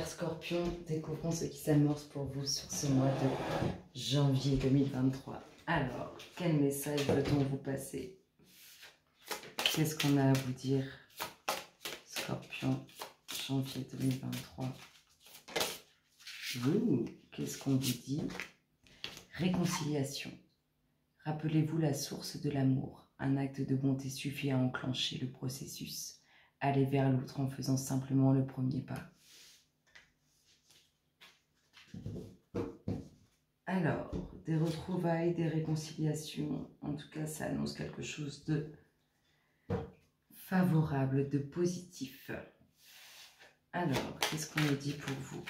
Scorpion, découvrons ce qui s'amorce pour vous sur ce mois de janvier 2023. Alors, quel message veut-on vous passer? Qu'est-ce qu'on a à vous dire, Scorpion, janvier 2023? Qu'est-ce qu'on vous dit? Réconciliation. Rappelez-vous la source de l'amour. Un acte de bonté suffit à enclencher le processus. Allez vers l'autre en faisant simplement le premier pas. Alors, des retrouvailles, des réconciliations, en tout cas ça annonce quelque chose de favorable, de positif. Alors, qu'est-ce qu'on me dit pour vous,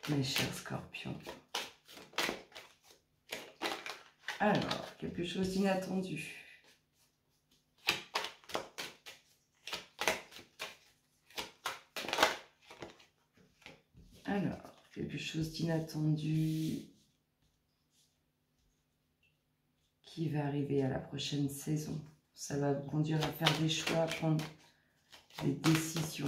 mes chers scorpions? Alors, quelque chose d'inattendu. Alors, quelque chose d'inattendu qui va arriver à la prochaine saison. Ça va vous conduire à faire des choix, à prendre des décisions.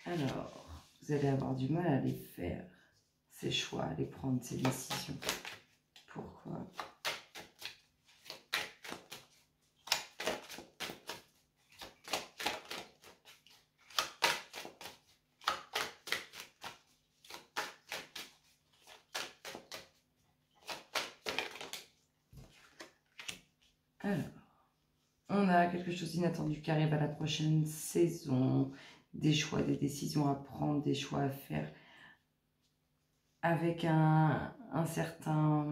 Alors, vous allez avoir du mal à les faire, ces choix, à les prendre, ces décisions. Pourquoi ? Alors, on a quelque chose d'inattendu qui arrive à la prochaine saison. Des choix, des décisions à prendre, des choix à faire. Avec un certain...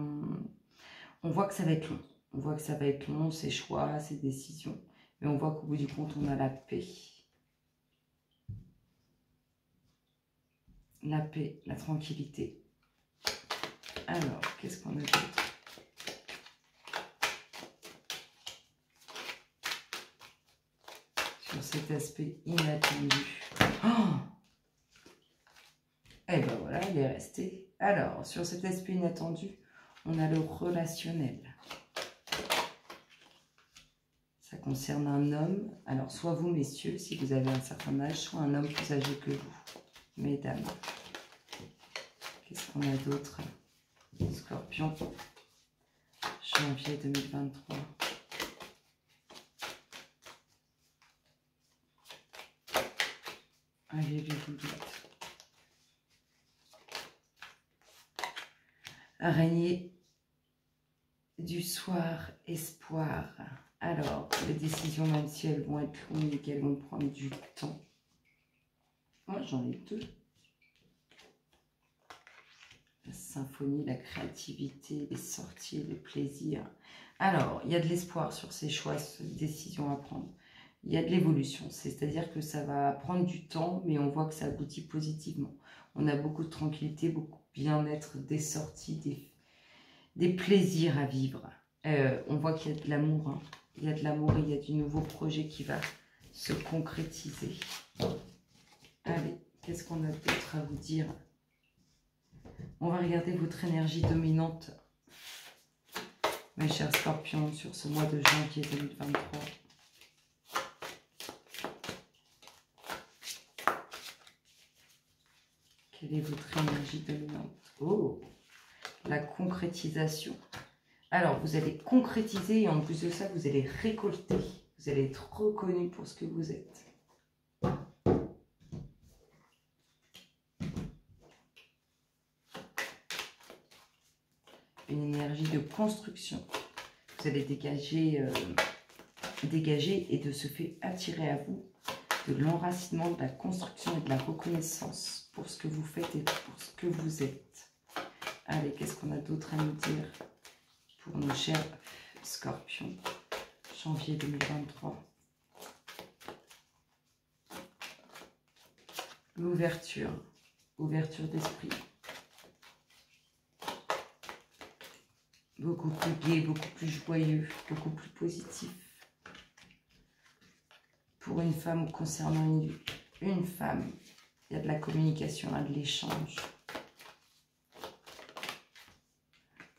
On voit que ça va être long. On voit que ça va être long, ces choix, ces décisions. Mais on voit qu'au bout du compte, on a la paix. La paix, la tranquillité. Alors, qu'est-ce qu'on a d'autre ? Sur cet aspect inattendu. Oh! Et ben voilà, il est resté. Alors, sur cet aspect inattendu, on a le relationnel. Ça concerne un homme. Alors, soit vous, messieurs, si vous avez un certain âge, soit un homme plus âgé que vous, mesdames. Qu'est-ce qu'on a d'autre? Scorpion, janvier 2023. Alléluia. Araignée du soir, espoir. Alors, les décisions, même si elles vont être longues et qu'elles vont prendre du temps. Moi, j'en ai deux. La symphonie, la créativité, les sorties, les plaisirs. Alors, il y a de l'espoir sur ces choix, ces décisions à prendre. Il y a de l'évolution, c'est-à-dire que ça va prendre du temps, mais on voit que ça aboutit positivement. On a beaucoup de tranquillité, beaucoup de bien-être, des sorties, des plaisirs à vivre. On voit qu'il y a de l'amour, hein. Il y a de l'amour et il y a du nouveau projet qui va se concrétiser. Allez, qu'est-ce qu'on a d'autre à vous dire? On va regarder votre énergie dominante, mes chers scorpions, sur ce mois de janvier 2023. Quelle est votre énergie dominante? Oh, la concrétisation. Alors, vous allez concrétiser et en plus de ça, vous allez récolter. Vous allez être reconnu pour ce que vous êtes. Une énergie de construction. Vous allez dégager et de ce fait attirer à vous de l'enracinement, de la construction et de la reconnaissance pour ce que vous faites et pour ce que vous êtes. Allez, qu'est-ce qu'on a d'autre à nous dire pour nos chers scorpions, janvier 2023. L'ouverture, ouverture d'esprit. Beaucoup plus gai, beaucoup plus joyeux, beaucoup plus positif. Pour une femme, concernant une femme, il y a de la communication, de l'échange.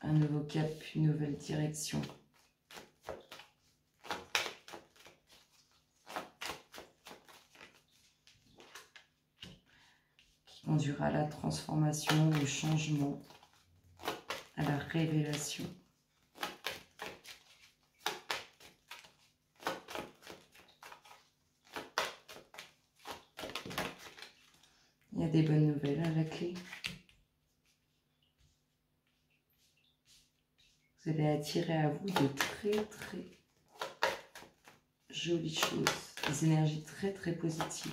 Un nouveau cap, une nouvelle direction. conduira à la transformation, au changement, à la révélation. Il y a des bonnes nouvelles à la clé. Vous allez attirer à vous de très très jolies choses, des énergies très très positives.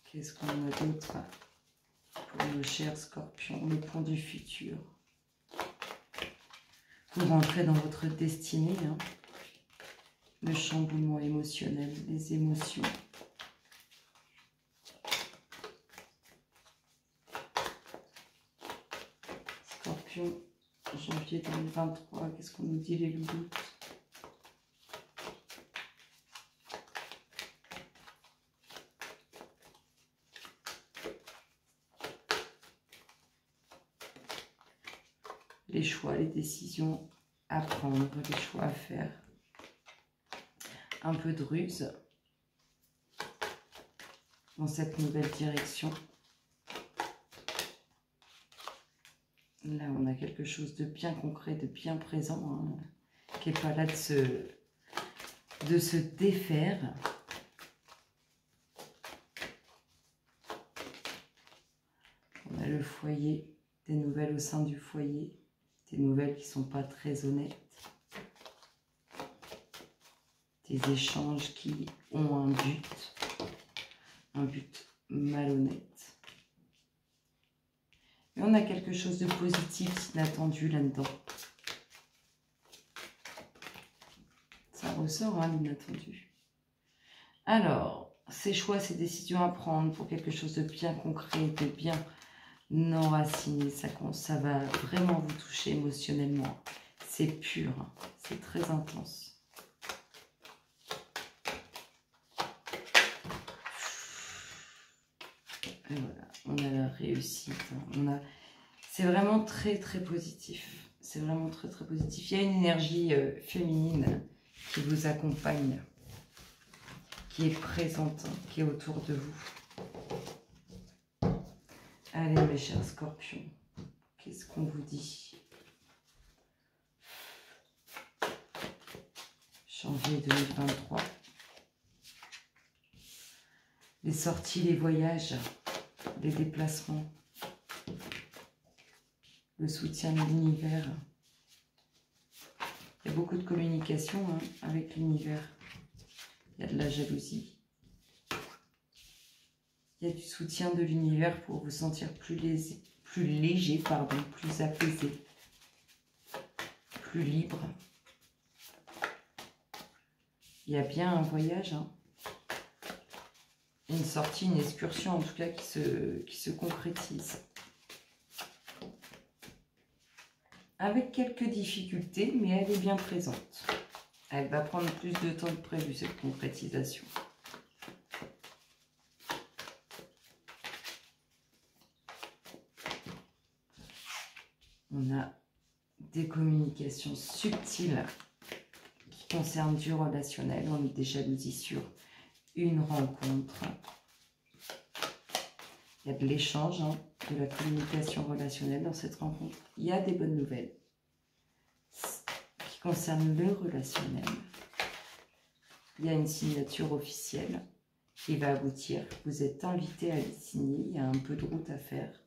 Qu'est-ce qu'on a d'autre pour nos chers scorpions? Le pont du futur. Vous rentrez dans votre destinée, hein. Le chamboulement émotionnel, les émotions. Scorpion, janvier 2023, qu'est-ce qu'on nous dit les loups? Les choix, les décisions à prendre, les choix à faire. Un peu de ruse dans cette nouvelle direction. Là, on a quelque chose de bien concret, de bien présent, hein, qui n'est pas là de se défaire. On a le foyer, des nouvelles au sein du foyer, des nouvelles qui ne sont pas très honnêtes. Des échanges qui ont un but malhonnête. Et on a quelque chose de positif, inattendu là-dedans. Ça ressort, hein, l'inattendu. Alors, ces choix, ces décisions à prendre pour quelque chose de bien concret, de bien enraciné, ça va vraiment vous toucher émotionnellement. C'est pur, hein, c'est très intense. Et voilà, on a la réussite. C'est vraiment très très positif. C'est vraiment très très positif. Il y a une énergie féminine qui vous accompagne, qui est présente, qui est autour de vous. Allez mes chers scorpions, qu'est-ce qu'on vous dit? Janvier 2023. Les sorties, les voyages, les déplacements, le soutien de l'univers. Il y a beaucoup de communication, hein, avec l'univers. Il y a de la jalousie. Il y a du soutien de l'univers pour vous sentir plus léger, pardon, plus apaisé, plus libre. Il y a bien un voyage, hein. Une sortie, une excursion en tout cas qui se concrétise. Avec quelques difficultés, mais elle est bien présente. Elle va prendre plus de temps que prévu, cette concrétisation. On a des communications subtiles qui concernent du relationnel. On est des jalousies sur une rencontre. Il y a de l'échange, hein, de la communication relationnelle dans cette rencontre. Il y a des bonnes nouvelles qui concernent le relationnel. Il y a une signature officielle qui va aboutir. Vous êtes invité à les signer. Il y a un peu de route à faire.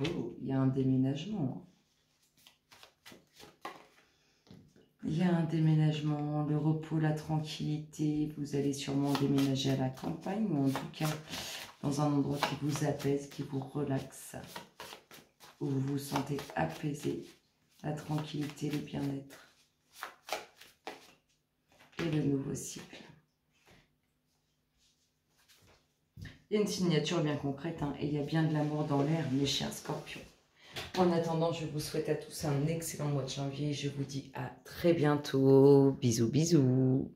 Oh, il y a un déménagement. Il y a un déménagement, le repos, la tranquillité. Vous allez sûrement déménager à la campagne ou en tout cas dans un endroit qui vous apaise, qui vous relaxe, où vous vous sentez apaisé. La tranquillité, le bien-être et le nouveau cycle. Il y a une signature bien concrète, hein, et il y a bien de l'amour dans l'air, mes chers scorpions. En attendant, je vous souhaite à tous un excellent mois de janvier. Je vous dis à très bientôt. Bisous, bisous.